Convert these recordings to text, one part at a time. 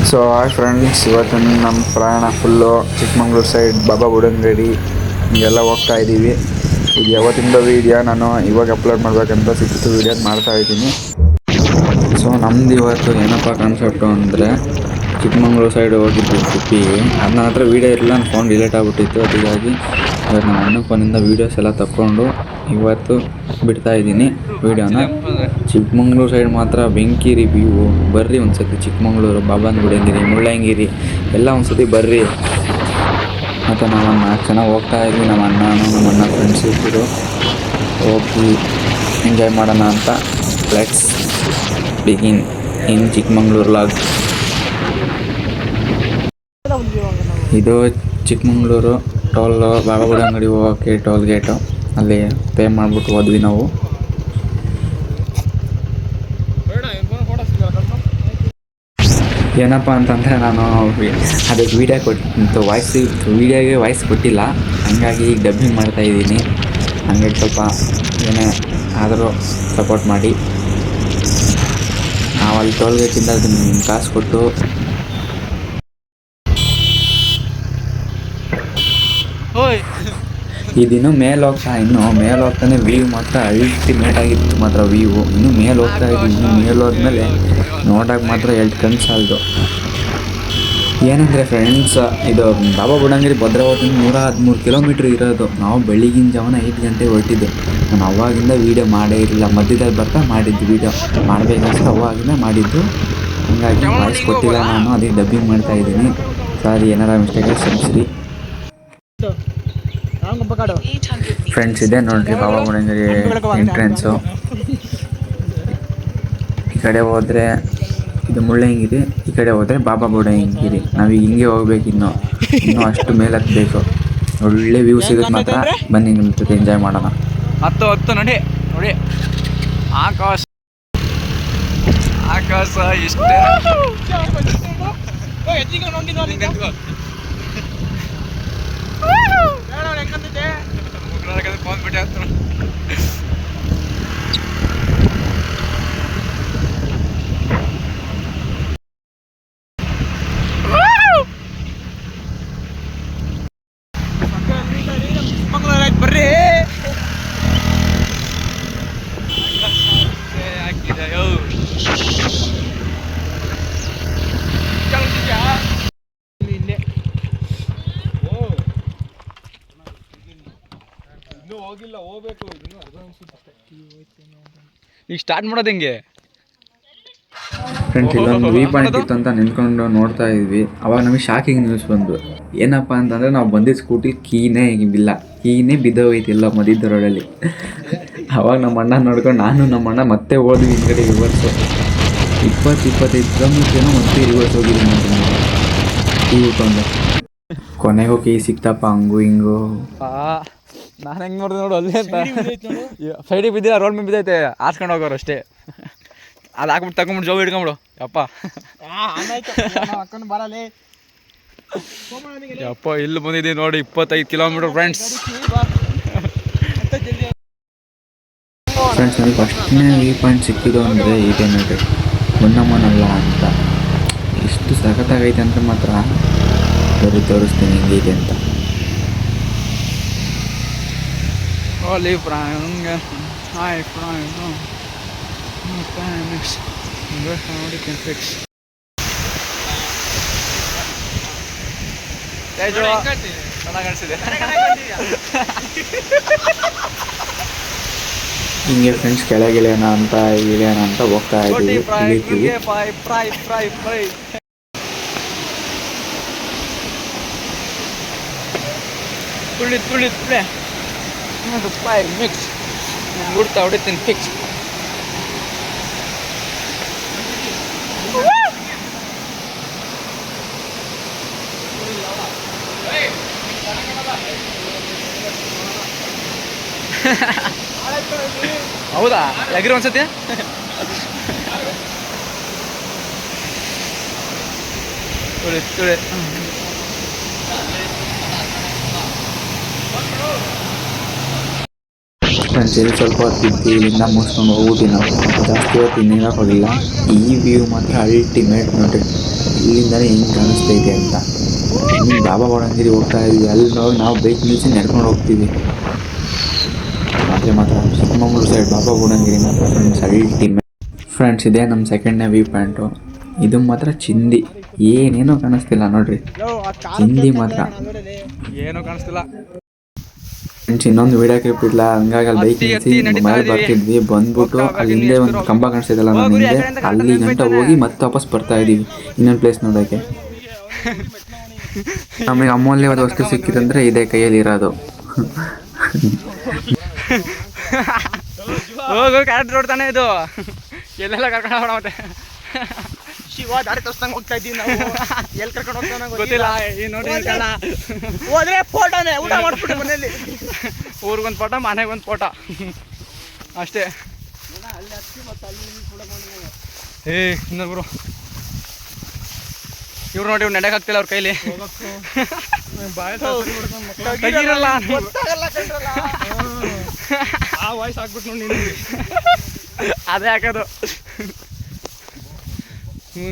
So hi friends, ಇವತ್ತಿನ ನಮ್ಮ ಪ್ರಯಾಣ ಫುಲ್ಲು ಚಿಕ್ಕಮಂಗ್ಳೂರು ಸೈಡ್ ಬಾಬಾ ಬುಡನ್ಗಿರಿ ಹಿಂಗೆಲ್ಲ ಹೋಗ್ತಾ ಇದ್ದೀವಿ. ಇದು ಯಾವತ್ತಿಂದ ವೀಡಿಯೋ ನಾನು ಇವಾಗ ಅಪ್ಲೋಡ್ ಮಾಡಬೇಕಂತ ಸಿಕ್ತು ವೀಡಿಯೋ ಮಾಡ್ತಾಯಿದ್ದೀನಿ. ಸೊ ನಮ್ದು ಇವತ್ತು ಏನಪ್ಪ ಕಾನ್ಸೆಪ್ಟು ಅಂದರೆ ಚಿಕ್ಕಮಂಗ್ಳೂರು ಸೈಡ್ ಹೋಗಿದ್ವಿ ಟ್ರಿಪ್ಪಿಗೆ. ಅದು ನನ್ನ ಹತ್ರ ವೀಡಿಯೋ ಇರಲಿಲ್ಲ, ನನ್ನ ಫೋನ್ ಡಿಲೀಟ್ ಆಗಿಬಿಟ್ಟಿತ್ತು. ಅದಕ್ಕಾಗಿ ಇವತ್ತು ನಮ್ಮ ಅಣ್ಣನ ಫೋನಿಂದ ವೀಡಿಯೋಸ್ ಎಲ್ಲ ತಕ್ಕೊಂಡು ಇವತ್ತು ಬಿಡ್ತಾಯಿದ್ದೀನಿ ವೀಡಿಯೋನ. ಚಿಕ್ಕಮಂಗ್ಳೂರು ಸೈಡ್ ಮಾತ್ರ ಬೆಂಕಿ ರಿವ್ಯೂ. ಬರ್ರಿ ಒಂದು ಸತಿ ಚಿಕ್ಕಮಂಗ್ಳೂರು, ಬಾಬಾನ ಬುಡನ್ಗಿರಿ, ಮುಳ್ಳಯ್ಯನಗಿರಿ ಎಲ್ಲ ಒಂದು ಸತಿ ಬರ್ರಿ. ಮತ್ತು ನಾವು 4 ಜನ ಹೋಗ್ತಾ ಇದ್ವಿ, ನಮ್ಮ ಅಣ್ಣ ಫ್ರೆಂಡ್ಸ್ ಇದ್ದರು. ಹೋಗಿ ಎಂಜಾಯ್ ಮಾಡೋಣ ಅಂತ. Let's begin in Chikmagalur log. ಇದು ಚಿಕ್ಕಮಂಗ್ಳೂರು ಟೋಲು, ಬಾಬಾ ಬುಡನ್ಗಿರಿ ಹೋಗೋಕ್ಕೆ ಟೋಲ್ ಗೇಟು. ಅಲ್ಲಿ ಪೇ ಮಾಡಿಬಿಟ್ಟು ಹೋದ್ವಿ ನಾವು. ಏನಪ್ಪ ಅಂತಂದರೆ ನಾನು ಅದಕ್ಕೆ ವೀಡಿಯೋಗೆ ವಾಯ್ಸ್ ಕೊಟ್ಟಿಲ್ಲ, ಹಂಗಾಗಿ ಈಗ ಡಬ್ಬಿಂಗ್ ಮಾಡ್ತಾಯಿದ್ದೀನಿ. ಹಂಗಾಗಿ ಸ್ವಲ್ಪ ಏನೇ ಆದರೂ ಸಪೋರ್ಟ್ ಮಾಡಿ. ನಾವು ಅಲ್ಲಿ ಟೋಲ್ ಗೇಟಿಂದ ಅದನ್ನು ಕಾಸು ಕೊಟ್ಟು ಇದಿನ್ನೂ ಮೇಲೆ ಹೋಗ್ತಾನೆ ವ್ಯೂ ಮಾತ್ರ ಅಲ್ಟಿಮೇಟ್ ಆಗಿತ್ತು ಮಾತ್ರ ವ್ಯೂ. ಇನ್ನೂ ಮೇಲೆ ಹೋಗ್ತಾ ಇದ್ವಿ. ಇನ್ನೂ ಮೇಲೆ ಹೋದ್ಮೇಲೆ ನೋಡೋಕೆ ಮಾತ್ರ 2 ಕಣ್ಣು ಸಾಲದು. ಏನಂದರೆ ಫ್ರೆಂಡ್ಸ್, ಇದು ಬಾಬಾ ಬುಡನ್ಗಿರಿ ಭದ್ರಾವತಿಯಿಂದ 113 ಕಿಲೋಮೀಟ್ರ್ ಇರೋದು. ನಾವು ಬೆಳಿಗಿನ ಜಾವನ 8 ಗಂಟೆಗೆ ಹೊರಟಿದ್ದು. ನಾನು ಅವಾಗಿಂದ ವೀಡಿಯೋ ಮಾಡೇ ಇರಲಿಲ್ಲ, ಮಧ್ಯದಲ್ಲಿ ಬರ್ತಾ ಮಾಡಿದ್ದು ವೀಡಿಯೋ ಮಾಡಬೇಕಂತ ಅವಾಗಿಂದ ಮಾಡಿದ್ದು. ಹಾಗಾಗಿ ವಾಯ್ಸ್ ಕೊಟ್ಟಿಲ್ಲ ನಾನು, ಅದಕ್ಕೆ ಡಬ್ಬಿಂಗ್ ಮಾಡ್ತಾಯಿದ್ದೀನಿ. ಸಾರಿ, ಏನಾರ ಮಿಸ್ಟೇಕ್ ಕ್ಷಮಿಸ್ರಿ ಫ್ರೆಂಡ್ಸ್. ಇದೆ ನೋಡ್ರಿ ಬಾಬಾ ಬುಡನ್ಗಿರಿ ಎಂಟ್ರೆನ್ಸು. ಈ ಕಡೆ ಹೋದರೆ ಇದು ಮುಳ್ಳಯ್ಯನಗಿರಿ, ಈ ಕಡೆ ಹೋದರೆ ಬಾಬಾ ಬುಡನ್ಗಿರಿ. ನಾವೀಗ ಹಿಂಗೆ ಹೋಗ್ಬೇಕು, ಇನ್ನೂ ಅಷ್ಟು ಮೇಲೆ ಹತ್ತಬೇಕು. ಒಳ್ಳೆ ವ್ಯೂ ಸಿಗುತ್ತೆ ಮಾತ್ರ. ಬನ್ನಿ ನಿಮ್ಮ ಜೊತೆ ಎಂಜಾಯ್ ಮಾಡೋಣ. ಹತ್ತು ನೋಡಿ ಆಕಾಶ ಇಷ್ಟೇ. ಫೋನ್ ಬಿಟ್ಟು ಬರ್ರಿ ಹಾಕಿದೆಯೋ ಹೋಗಿಲ್ಲ, ಹೋಗ್ಬೇಕು. ಈಗ ಸ್ಟಾರ್ಟ್ ಮಾಡೋದು ಹೆಂಗೆ ಫ್ರೆಂಡ್ಸ್? ಇಲ್ಲೊಂದು ವ್ಯೂ ಪಾಯಿಂಟ್ ಇತ್ತು ಅಂತ ನಿಂತ್ಕೊಂಡು ನೋಡ್ತಾ ಇದ್ವಿ. ಅವಾಗ ನಮಗೆ ಶಾಕಿಂಗ್ ನ್ಯೂಸ್ ಬಂದು. ಏನಪ್ಪ ಅಂತಂದರೆ ನಾವು ಬಂದಿದ್ದ ಸ್ಕೂಟಿ ಕೀನೇ ಬಿದ್ದೋಗೈತಿ ಎಲ್ಲ ಮಧ್ಯದ ರೋಡಲ್ಲಿ. ಅವಾಗ ನಮ್ಮ ಅಣ್ಣ ನೋಡ್ಕೊಂಡು ನಾನು ನಮ್ಮ ಅಣ್ಣ ಮತ್ತೆ ಹೋದ್ವಿ ಹಿಂದ್ಗಡೆ ರಿವರ್ಸು. 20-25 ಕಿಲೋಮೀಟ್ರೇನೋ ಮತ್ತೆ ರಿವರ್ಸ್ ಹೋಗಿದ್ದೀನಿ ಅಂತ ಕೀ ಉಟ್ಕೊಂಡು. ಕೊನೆಗೂ ಕೀ ಸಿಕ್ತಪ್ಪ, ಹಂಗು ಹಿಂಗು. ನಾನು ಹೆಂಗೆ ನೋಡಿದೆ ನೋಡು, ಅಲ್ಲೇ ಅಂತ ಸೈಡಿಗೆ ಬಿದ್ದಿಲ್ಲ, ರೋಡ್ ಮೇಲೆ ಬಿದ್ದೈತೆ. ಆರ್ಸ್ಕೊಂಡು ಹೋಗೋರು ಅಷ್ಟೇ. ಅದು ಹಾಕ್ಬಿಟ್ಟು ತಗೊಂಬಿಟ್ಟು ಜೋಬ್ ಹಿಡ್ಕೊಂಬಿಡು. ಯಪ್ಪ ಯಪ್ಪ ಇಲ್ಲಿ ಬಂದಿದ್ದೀವಿ ನೋಡಿ, 25 ಕಿಲೋಮೀಟ್ರ್ ಫ್ರೆಂಡ್ಸ್. ನನಗೆ ಫಸ್ಟ್ನೇ ವ್ಯೂ ಪಾಯಿಂಟ್ ಸಿಕ್ಕಿದ್ದು ಅಂದರೆ ಇದೆ ನೋಡ್ರಿ, ಹೊನ್ನಮ್ಮನಲ್ಲ ಅಂತ. ಎಷ್ಟು ಸಖತ್ತಾಗೈತೆ ಅಂತ ಮಾತ್ರ ತೋರಿಸ್ತೀನಿ ಹೆಂಗೈತೆ ಅಂತ. Holy Frank, hi Frank, thanks. Nobody can fix. ಹಿಂಗೆ ಫ್ರೆಂಡ್ಸ್ ಕೆಳಗಿಳಿಯೋಣ ಅಂತ ಹೋಗ್ತಾ ಇದ್ದೀವಿ. ತುಳಿ ಫ್ರೈ ಮಿಕ್ಸ್ ಬಿಡ್ತಾ ಹೊಡಿತೀನಿ ಫಿಕ್ಸ್. ಹೌದಾ? ಯಾಕ್ರಿ ಒಂದ್ಸತಿ ತುಳಿ ಫ್ರೆಂಡ್ಸ್ ಇಲ್ಲಿ ಸ್ವಲ್ಪ ಹೊತ್ತಿದ್ದು ಇಲ್ಲಿಂದ ಮುಗಿಸ್ಕೊಂಡು ಹೋಗ್ಬಿಟ್ಟು ನಾವು ಜಾಸ್ತಿ ಹೊತ್ತು ಇನ್ನೇನಕ್ಕೆ ಹೋಗಿಲ್ಲ. ಈ ವ್ಯೂ ಮಾತ್ರ ಅಲ್ಟಿಮೇಟ್ ನೋಡ್ರಿ. ಇಲ್ಲಿಂದಲೇ ಹಿಂಗೆ ಕಾಣಿಸ್ತೈತೆ ಅಂತ. ಹಿಂಗೆ ಬಾಬಾ ಬುಡನ್ಗಿರಿ ಹೋಗ್ತಾ ಇದ್ವಿ, ಅಲ್ಲಿ ಹೋಗಿ ನಾವು ಬೈಕ್ ನಿಲ್ಲಿಸಿ ನಡ್ಕೊಂಡು ಹೋಗ್ತೀವಿ. ಆದರೆ ಮಾತ್ರ ಚಿಕ್ಕಮಗಳೂರು ಸೈಡ್ ಬಾಬಾ ಬುಡನ್ಗಿರಿ ಮಾತ್ರ ಫ್ರೆಂಡ್ಸ್ ಅಲ್ಟಿಮೇಟ್. ಫ್ರೆಂಡ್ಸ್ ಇದೇ ನಮ್ಮ ಸೆಕೆಂಡ್ನೇ ವ್ಯೂ ಪಾಯಿಂಟು. ಇದು ಮಾತ್ರ ಚಿಂದಿ, ಏನೇನೋ ಕಾಣಿಸ್ತಿಲ್ಲ ನೋಡ್ರಿ, ಚಿಂದಿ ಮಾತ್ರ ಏನೂ ಕಾಣಿಸ್ತಿಲ್ಲ ಫ್ರೆಂಡ್ಸ್. ಇನ್ನೊಂದು ವಿಡಿಯೋ ಕ್ಲಿಪ್ ಇಲ್ಲ, ಹಂಗಾಗಿ ಅಲ್ಲಿ ಬೈಕ್ ನಿಲ್ಲಿಸಿ ಮೇಲೆ ಬರ್ತಿದ್ವಿ. ಬಂದ್ಬಿಟ್ಟು ಅಲ್ಲಿ ಹಿಂದೆ ಒಂದು ಕಂಬ ಕಾಣಿಸ್ತಿದ್ದಲ್ಲ ನಮ್ಮ ಹಿಂದೆ, ಅಲ್ಲಿ ಗಂಟ ಹೋಗಿ ಮತ್ತೆ ವಾಪಸ್ ಬರ್ತಾ ಇದ್ದೀವಿ ಇನ್ನೊಂದು ಪ್ಲೇಸ್ ನೋಡೋಕ್ಕೆ. ನಮಗೆ ಅಮೂಲ್ಯವಾದ ವಸ್ತು ಸಿಕ್ಕಿದಂದ್ರೆ ಇದೇ ಕೈಯಲ್ಲಿ ಇರೋದು. ಹೋಗು ಕ್ಯಾರೆಕ್ಟರ್ ರೋಡ್ ತಾನೇ ಇದು, ಎಲ್ಲೆಲ್ಲ ಕರ್ಕೊಂಡು ಹೋಗೋಣ ಮತ್ತೆ. ಶಿವ ದಾರಿ ತೋರಿಸ್ದಂಗೆ ಹೋಗ್ತಾ ಇದ್ದೀವಿ ನಾವು. ಎಲ್ಲಿ ಕರ್ಕೊಂಡು ಹೋಗ್ತಾನೆ ಗೊತ್ತಿಲ್ಲ. ಈ ನೋಡಿ ಹೋದ್ರೆ ಫೋಟೋನೇ, ಊಟ ಮಾಡ್ಬಿಟ್ಟು ಮನೇಲಿ. ಊರಿಗೊಂದು ಫೋಟೋ, ಮನೆಗೊಂದು ಫೋಟೋ ಅಷ್ಟೇ. ಏ ಇನ್ನೊಬ್ರು ಇವ್ರು ನೋಡಿ, ಇವ್ರು ನಡೆಯಕ್ಕೆ ಆಗ್ತಿಲ್ಲ ಅವ್ರ ಕೈಲಿ. ತೆಗೀರಲ್ಲ ಆ ವಾಯ್ಸ್ ಹಾಕ್ಬಿಟ್ಟು ನೋಡಿ ನೀನು, ಅದೇ ಹಾಕೋದು.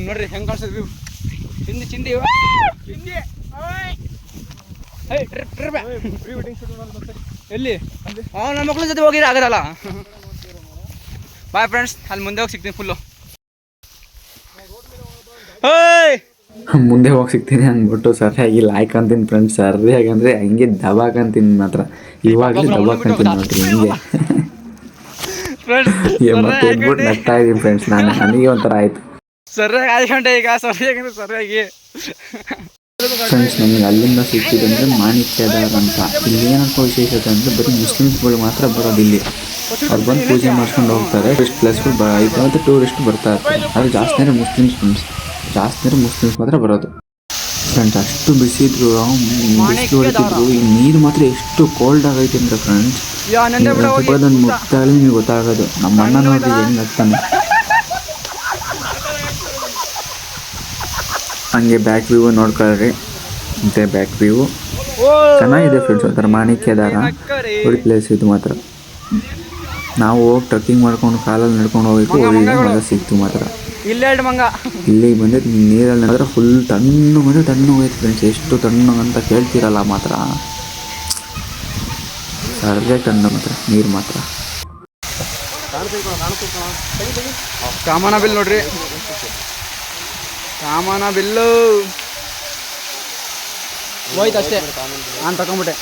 ನೋಡ್ರಿ ಹೆಂಗೆ ಕಾಣಿಸ್ತದೆ ವ್ಯೂ. ಚಿಂದಿ ಚಿಂದಿ ಎಲ್ಲಿ ನಮ್ಮ ಮಕ್ಳ ಜೊತೆ ಹೋಗಿದ್ರೆ ಆಗೋದಲ್ಲ. ಬಾಯ್ ಫ್ರೆಂಡ್ಸ್, ಅಲ್ಲಿ ಮುಂದೆ ಹೋಗಿ ಸಿಗ್ತೀನಿ ಫುಲ್ಲು. ಮುಂದೆ ಹೋಗಿ ಸಿಗ್ತೀನಿ ಅಂದ್ಬಿಟ್ಟು ಸರಿಯಾಗಿ ಲಾಯ್ಕಂತೀನಿ ಫ್ರೆಂಡ್ಸ್. ಸರಿಯಾಗಿ ಅಂದರೆ ಹಂಗೆ ದಬಾಕಂತೀನಿ ಮಾತ್ರ. ಇವಾಗಲೇ ದಬಾಕಂತೀನಿ ನೋಡ್ರಿ ಹಿಂಗೆ. ಮತ್ತೆ ಎದ್ಬಿಟ್ಟು ನಗ್ತಾ ಇದ್ದೀನಿ ಫ್ರೆಂಡ್ಸ್. ನನಗೆ ಒಂಥರ ಆಯಿತು. ಸರಿಯಾಗಿ 5 ಗಂಟೆ ಈಗ, ಸರಿಯಾಗಿ ಫ್ರೆಂಡ್ಸ್. ನಮಗೆ ಅಲ್ಲಿಂದ ಸಿಕ್ಕಿದಂದರೆ ಮಾಣಿಕ್ಯದಾರ ಅಂತ. ಇಲ್ಲಿ ಏನಪ್ಪ ವಿಶೇಷತೆ ಅಂದರೆ ಬರೀ ಮುಸ್ಲಿಮ್ಸ್ಗಳು ಮಾತ್ರ ಬರೋದು ಇಲ್ಲಿ. ಅವ್ರು ಬಂದು ಪೂಜೆ ಮಾಡ್ಕೊಂಡು ಹೋಗ್ತಾರೆ. ಟೂರಿಸ್ಟ್ ಪ್ಲೇಸ್ಗಳು ಐತೆ ಮತ್ತು ಟೂರಿಸ್ಟ್ ಬರ್ತಾ ಇರ್ತಾರೆ. ಆದರೆ ಜಾಸ್ತಿ ಮುಸ್ಲಿಮ್ಸ್ ಫ್ರೆಂಡ್ಸ್, ಜಾಸ್ತಿ ಮುಸ್ಲಿಮ್ಸ್ ಮಾತ್ರ ಬರೋದು ಫ್ರೆಂಡ್ಸ್. ಅಷ್ಟು ಬಿಸಿದ್ರು, ಬಿಸಿಲು ಹೊಡಿತಿದ್ರು. ಈ ನೀರು ಮಾತ್ರ ಎಷ್ಟು ಕೋಲ್ಡ್ ಆಗೈತೆ ಅಂದರೆ ಫ್ರೆಂಡ್ಸ್, ಅದನ್ನು ಮುಟ್ಟಾಗಲೇ ನಿಮಗೆ ಗೊತ್ತಾಗೋದು. ನಮ್ಮ ಅಣ್ಣ ನೋಡ್ರಿ ಹೆಂಗೆ ಆಗ್ತಾನೆ. ಹಂಗೆ ಬ್ಯಾಕ್ ವ್ಯೂ ನೋಡ್ಕೊಳ್ರಿ. ಮತ್ತು ಬ್ಯಾಕ್ ವ್ಯೂ ಚೆನ್ನಾಗಿದೆ ಫ್ರೆಂಡ್ಸ್. ಒಂಥರ ಮಾಣಿಕ್ಯದಾರ ಒಳ್ಳೆ ಪ್ಲೇಸ್ ಇದು ಮಾತ್ರ. ನಾವು ಹೋಗಿ ಟ್ರಕ್ಕಿಂಗ್ ಮಾಡ್ಕೊಂಡು ಕಾಲಲ್ಲಿ ನಡ್ಕೊಂಡು ಹೋಗಬೇಕು, ಒಳ್ಳೆ ಮಜಾ ಸಿಕ್ತು ಮಾತ್ರ. ಇಲ್ಲಿ ಬಂದಿದ್ದು ನೀರಲ್ಲಿ ಮಾತ್ರ ಫುಲ್ ತಣ್ಣಗೆ ಬಂದರೆ ತಣ್ಣಗೆ ಹೋಯ್ತು ಫ್ರೆಂಡ್ಸ್. ಎಷ್ಟು ತಣ್ಣಗೆ ಅಂತ ಕೇಳ್ತಿರಲ್ಲ ಮಾತ್ರ, ಸರ್ವೇ ತಣ್ಣಗೆ ಮಾತ್ರ ನೀರು ಮಾತ್ರ. ಕಾಮನ ಬಿಲ್ ನೋಡ್ರಿ, ಕಾಮನ ಬಿಲ್ಲು ಹೋಯ್ತು ಅಷ್ಟೇ. ನಾನು ತಗೊಂಬಿಟ್ಟೆ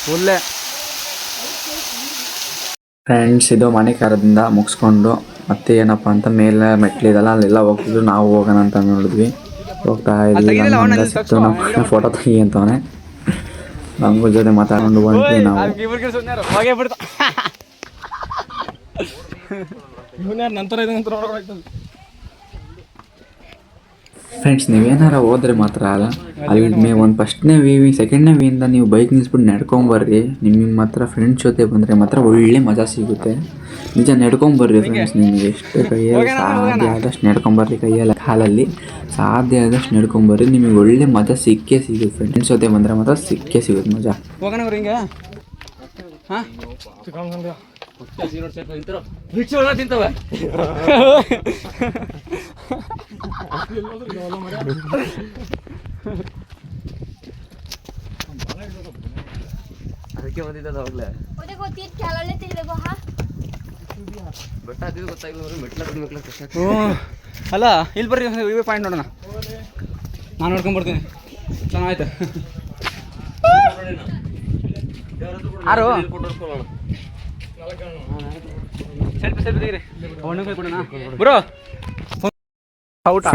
ಫುಲ್ಲೇ. ಫ್ರೆಂಡ್ಸ್ ಇದು ಮಾಣಿಕ್ಯದಾರದಿಂದ ಮುಗಿಸ್ಕೊಂಡು ಮತ್ತೆ ಏನಪ್ಪ ಅಂತ ಮೇಲೆ ಮೆಟ್ಲಿದಲ್ಲ ಅಲ್ಲೆಲ್ಲ ಹೋಗ್ತಿದ್ರು. ನಾವು ಹೋಗೋಣ ಅಂತ ನೋಡಿದ್ವಿ, ಹೋಗ್ತಾ ಇದ್ವಿ. ಸಿಕ್ತು ನಮ್ಮ ಫೋಟೋ ತೆಗಿ ಅಂತವನೆ. ನಮಗೂ ಜೊತೆ ಮಾತಾಡ್ಕೊಂಡು ಬಂದ್ವಿ ನಾವು. ಫ್ರೆಂಡ್ಸ್ ನೀವೇನಾರ ಹೋದ್ರೆ ಮಾತ್ರ ಅಲ್ಲ, ಅಲ್ಲಿ ಒಂದು ಫಸ್ಟ್ನೇ ವಿ ಸೆಕೆಂಡ್ನೇ ವಿಯಿಂದ ನೀವು ಬೈಕ್ ನಿಲ್ಲಿಸ್ಬಿಟ್ಟು ನಡ್ಕೊಂಬರ್ರಿ. ನಿಮಗೆ ಮಾತ್ರ ಫ್ರೆಂಡ್ಸ್ ಜೊತೆ ಬಂದರೆ ಮಾತ್ರ ಒಳ್ಳೆ ಮಜಾ ಸಿಗುತ್ತೆ. ನಿಜ ನಡ್ಕೊಂಬರ್ರಿ ಫ್ರೆಂಡ್ಸ್. ನಿಮಗೆ ಎಷ್ಟು ಕೈಯಲ್ಲಿ ಸಾಧ್ಯ ಆದಷ್ಟು ನಡ್ಕೊಂಬರ್ರಿ, ಕೈಯಲ್ಲಿ ಕಾಲಲ್ಲಿ ಸಾಧ್ಯ ಆದಷ್ಟು ನಡ್ಕೊಂಬರ್ರಿ. ನಿಮಗೆ ಒಳ್ಳೆ ಮಜಾ ಸಿಕ್ಕೇ ಸಿಗುತ್ತೆ. ಫ್ರೆಂಡ್ಸ್ ಜೊತೆ ಬಂದರೆ ಮಾತ್ರ ಸಿಕ್ಕೇ ಸಿಗುತ್ತೆ ಮಜಾ. ಹಿಂಗೆ ಹಾಂ ತಿಂತವೆ. ಅದಕ್ಕೆ ಬಂದಿದ್ದ ಅವಾಗಲೇ ಬೆಟ್ಟ ಹತ್ತಿದ್ದು ಗೊತ್ತಾಗಿಲ್ಲ. ಅಲ್ಲ ಇಲ್ಲಿ ಬರ್ರಿ, ಇವೇ ಪಾಯಿಂಟ್ ನೋಡೋಣ. ನಾನು ನೋಡ್ಕೊಂಡ್ಬರ್ತೀನಿ. ಚೆನ್ನಾಯ್ತು. ಯಾರು ಬ್ರೋ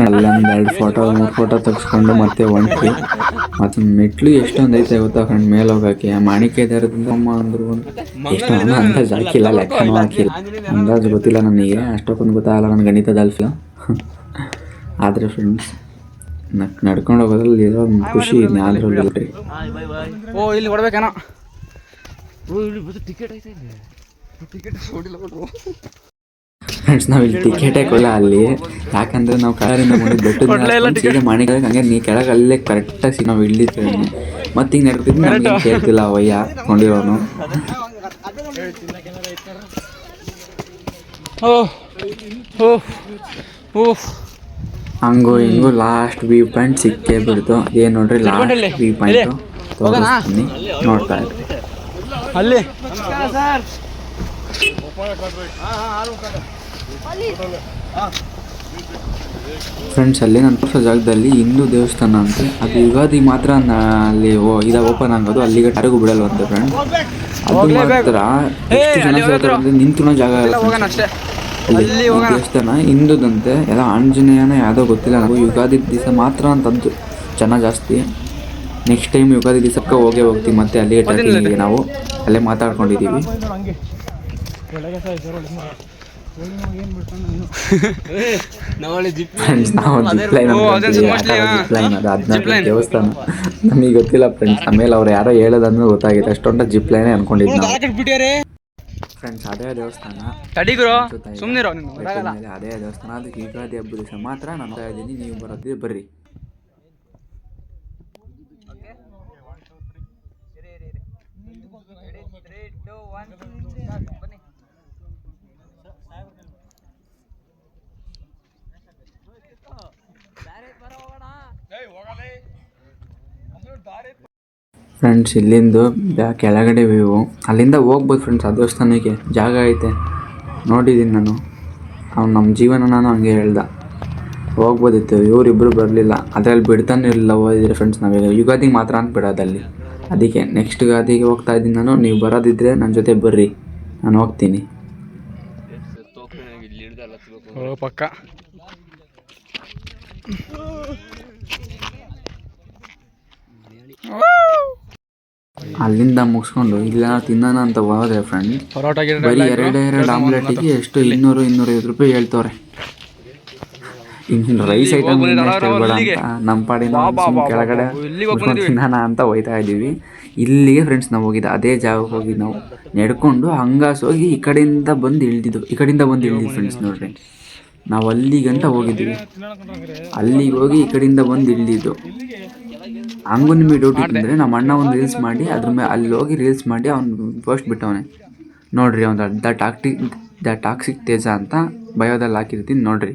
ಅಲ್ಲೊಂದು 2 ಫೋಟೋ 3 ಫೋಟೋ ತೆಗೆಸ್ಕೊಂಡು ಮತ್ತೆ ಹೊಂಟ್ವಿ. ಮತ್ತು ಮೆಟ್ಲು ಎಷ್ಟೊಂದು ಐತೆ ಗೊತ್ತಾ ಫ್ರೆಂಡ್ ಮೇಲೆ ಹೋಗೋಕ್ಕೆ. ಮಾಣಿಕ್ಯದಾರದಿಂದ ಅಂದರು ಎಷ್ಟು ಅಂದಾಜು ಹಾಕಿಲ್ಲ, ಲೆಕ್ಕನೂ ಹಾಕಿಲ್ಲ. ಅಂದಾಜು ಗೊತ್ತಿಲ್ಲ ನನಗೆ, ಅಷ್ಟೊಂದು ಗೊತ್ತಾಗಲ್ಲ ನನ್ನ ಗಣಿತದಲ್ಲಿ. ಆದರೆ ಫ್ರೆಂಡ್ಸ್ ನಡ್ಕೊಂಡು ಹೋಗೋದ್ರಲ್ಲಿ ಇರೋ ಖುಷಿ ಯಾವ್ದ್ರಲ್ಲಿ. ಓ ಇಲ್ಲಿ ಕೊಡ್ಬೇಕೇನೋ. ಫ್ರೆಂಡ್ಸ್ ನಾವು ಇಲ್ಲಿ ಟಿಕೆಟೇ ಕೊಲ್ಲ ಅಲ್ಲಿ. ಯಾಕಂದರೆ ನಾವು ಕಾರಿಂದ ಬಂದು ಬೆಟ್ಟದ ಮಾಣಿಕ್ಯ ಹಂಗೆ ನೀ ಕೆಳಗೆ ಅಲ್ಲೇ ಕರೆಕ್ಟಾಗಿ ನಾವು ಇಳಿದ್ವಿ. ಮತ್ತೆ ಹಿಂಗೆ ನಡ್ತಿದ್ದು ನಮಗೆ ಕೇಳ್ತಿಲ್ಲ ಅವಯ್ಯ ಕೊಂಡಿರೋನು. ಓಹ್ ಹಂಗು ಹಿಂಗು ಲಾಸ್ಟ್ ವ್ಯೂ ಪಾಯಿಂಟ್ ಸಿಕ್ಕೇ ಬಿಡ್ತು. ಏನು ನೋಡ್ರಿ ಲಾಸ್ಟ್ ವ್ಯೂ ಪಾಯಿಂಟು ತೋರಿಸ್ತೀನಿ, ನೋಡ್ತಾ ಇದ್ರಿ. ಅಲ್ಲಿ ಫ್ರೆಂಡ್ಸ್, ಅಲ್ಲಿ ನಾನು ತೋರಿಸೋ ಜಾಗದಲ್ಲಿ ಹಿಂದೂ ದೇವಸ್ಥಾನ ಅಂತೆ. ಅದು ಯುಗಾದಿ ಮಾತ್ರ ಅಲ್ಲಿ ಓಪನ್ ಆಗೋದು, ಅಲ್ಲಿಗೆ ಯಾರಿಗೂ ಬಿಡಲ್ವಂತೆ ಫ್ರೆಂಡ್ಸ್. ಅದು ಮಾತ್ರ ಎಷ್ಟು ಜನ ಸೇರ್ತಾರೆ ಅಂದರೆ ನಿಂತು ಜಾಗ ಇಲ್ಲ. ಅಲ್ಲಿ ದೇವಸ್ಥಾನ ಹಿಂದೂದಂತೆ, ಎಲ್ಲ ಆಂಜನೇಯನ ಯಾವುದೋ ಗೊತ್ತಿಲ್ಲ ನಾವು. ಯುಗಾದಿ ದಿವಸ ಮಾತ್ರ ಅಂತದ್ದು ಜನ ಜಾಸ್ತಿ. ನೆಕ್ಸ್ಟ್ ಟೈಮ್ ಯುಗಾದಿ ದಿವಸಕ್ಕೆ ಹೋಗ್ತೀವಿ ಮತ್ತೆ ಅಲ್ಲಿಗೆ ಟ್ರೆಕ್ಕಿಂಗಿಗೆ. ನಾವು ಅಲ್ಲೇ ಮಾತಾಡ್ಕೊಂಡಿದ್ದೀವಿ ಫ್ರೆಂಡ್ಸ್. ನಾವು ಜಿಪ್ಲೈನ್ ಅದು ದೇವಸ್ಥಾನ ನಮಗೆ ಗೊತ್ತಿಲ್ಲ ಫ್ರೆಂಡ್ಸ್. ಆಮೇಲೆ ಅವ್ರು ಯಾರೋ ಹೇಳೋದಂದ್ರೆ ಗೊತ್ತಾಗಿದೆ. ಅಷ್ಟೊಂದು ಜಿಪ್ಲೈನೇ ಅನ್ಕೊಂಡಿದ್ದು ನಾವು ಫ್ರೆಂಡ್ಸ್. ಅದೇ ದೇವಸ್ಥಾನ ಅದೇ ದೇವಸ್ಥಾನ. ಅದಕ್ಕೆ ಯುಗಾದಿ ಹಬ್ಬದ ದಿವಸ ಮಾತ್ರ ನಾನು ಇದ್ದೀನಿ. ನೀವು ಬರೋದಿದ್ರೆ ಬರ್ರಿ. ಫ್ರೆಂಡ್ಸ್, ಇಲ್ಲಿಂದು ಕೆಳಗಡೆ ವ್ಯೂ, ಅಲ್ಲಿಂದ ಹೋಗ್ಬೋದು ಫ್ರೆಂಡ್ಸ್. ಆ ದೇವಸ್ಥಾನಕ್ಕೆ ಜಾಗ ಐತೆ, ನೋಡಿದ್ದೀನಿ ನಾನು. ಅವ್ನು ನಮ್ಮ ಜೀವನ ನಾನು ಹಂಗೆ ಹೇಳ್ದ, ಹೋಗ್ಬೋದಿತ್ತು. ಇವರಿಬ್ಬರು ಬರಲಿಲ್ಲ, ಅದರಲ್ಲಿ ಬಿಡ್ತಾನೆ ಇರಲಿಲ್ಲ. ಹೋಗಿದ್ರೆ ಫ್ರೆಂಡ್ಸ್, ನಾವೀಗ ಯುಗಾದಿಗೆ ಮಾತ್ರ ಅಂತ ಬಿಡೋದಲ್ಲಿ. ಅದಕ್ಕೆ ನೆಕ್ಸ್ಟ್ ಯುಗಾದಿಗೆ ಹೋಗ್ತಾ ಇದ್ದೀನಿ ನಾನು. ನೀವು ಬರೋದಿದ್ದರೆ ನನ್ನ ಜೊತೆ ಬರ್ರಿ, ನಾನು ಹೋಗ್ತೀನಿ. ಪಕ್ಕ ಅಲ್ಲಿಂದ ಮುಗಿಸ್ಕೊಂಡು ಇಲ್ಲ ತಿನ್ನೋಣ ಅಂತ ಹೋದ್ರೆ ಫ್ರೆಂಡ್, ಬರೀ ಎರಡು ಆಮ್ಲೆಟಿಗೆ ಎಷ್ಟು 200-250 ರೂಪಾಯಿ ಹೇಳ್ತವ್ರೆ. ಇನ್ನು ರೈಸ್ ಐಟಮ್ ಹೇಳ್ಬೇಡ ಅಂತ ನಮ್ಮ ಪಾಡಿನ ಕೆಳಗಡೆ ತಿನ್ನೋಣ ಅಂತ ಹೋಯ್ತಾ ಇದ್ದೀವಿ. ಇಲ್ಲಿಗೆ ಫ್ರೆಂಡ್ಸ್ ನಾವು ಹೋಗಿದ್ದು, ಅದೇ ಜಾಗಕ್ಕೆ ಹೋಗಿ ನಾವು ನಡ್ಕೊಂಡು ಹಂಗಾಸ್ ಹೋಗಿ ಈ ಕಡೆಯಿಂದ ಬಂದು ಇಳಿದಿದ್ದು ಫ್ರೆಂಡ್ಸ್. ನೋಡ್ರಿ, ನಾವು ಅಲ್ಲಿಗಂಟ ಹೋಗಿದ್ದೀವಿ. ಅಲ್ಲಿಗೆ ಹೋಗಿ ಈ ಕಡೆಯಿಂದ ಬಂದು ಇಳಿದಿದ್ದು. ಹಂಗೂ ನಿಮಗೆ ಡೌಟ್ ಇತ್ತಂದರೆ ನಮ್ಮ ಅಣ್ಣ ಒಂದು ರೀಲ್ಸ್ ಮಾಡಿ ಅದ್ರ ಮೇಲೆ ಅಲ್ಲಿ ಹೋಗಿ ರೀಲ್ಸ್ ಮಾಡಿ ಅವ್ನು ಪೋಸ್ಟ್ ಬಿಟ್ಟವನೆ ನೋಡ್ರಿ. ಅವ್ನು ದ ಟಾಕ್ಸಿಕ್ ತೇಜ ಅಂತ ಬಯೋದಲ್ಲಿ ಹಾಕಿರ್ತೀನಿ ನೋಡ್ರಿ.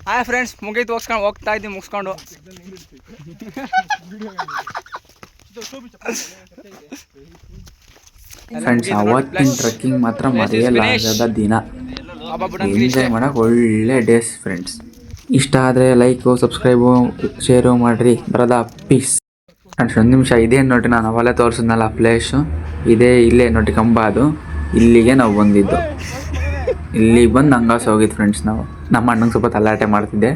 ಹಾಯ್ ಫ್ರೆಂಡ್ಸ್, ಮುಗೀತು ಹೋಗ್ತಾ ಇದ್ದೀವಿ ಮುಗಿಸ್ಕೊಂಡು. ಫ್ರೆಂಡ್ಸ್, ಅವತ್ತಿನ ಟ್ರೆಕ್ಕಿಂಗ್ ಮಾತ್ರ ಮರೆಯಲಾಗದ ದಿನ. ಎಂಜಾಯ್ ಮಾಡೋಕೆ ಒಳ್ಳೆ ಡೇಸ್ ಫ್ರೆಂಡ್ಸ್. ಇಷ್ಟ ಆದರೆ ಲೈಕು, ಸಬ್ಸ್ಕ್ರೈಬು, ಶೇರು ಮಾಡಿರಿ. ಬರೋದಾ, ಪೀಸ್ ಫ್ರೆಂಡ್ಸ್. ಒಂದು ನಿಮಿಷ, ಇದೇನು ನೋಡಿ, ನಾನು ಅವಲ್ಲೇ ತೋರಿಸಿದ್ನಲ್ಲ ಪ್ಲೇಸು, ಇಲ್ಲೇ ನೋಡಿ ಕಂಬ, ಅದು ಇಲ್ಲಿಗೆ ನಾವು ಬಂದಿದ್ದು. ಇಲ್ಲಿಗೆ ಬಂದು ಹಂಗಾಸ್ ಹೋಗಿದ್ದು ಫ್ರೆಂಡ್ಸ್. ನಾವು ನಮ್ಮ ಅಣ್ಣಂಗೆ ಸ್ವಲ್ಪ ತಲಾಟೆ ಮಾಡ್ತಿದ್ದೆ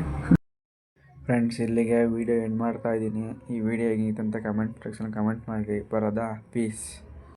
ಫ್ರೆಂಡ್ಸ್. ಇಲ್ಲಿಗೆ ವೀಡಿಯೋ ಎಂಡ್ ಮಾಡ್ತಾ ಇದ್ದೀನಿ. ಈ ವಿಡಿಯೋ ಹೇಗಿತ್ತು ಅಂತ ಕಮೆಂಟ್ ಸೆಕ್ಷನ್ ಕಮೆಂಟ್ ಮಾಡಿರಿ. ಬರೋದಾ, ಪೀಸ್.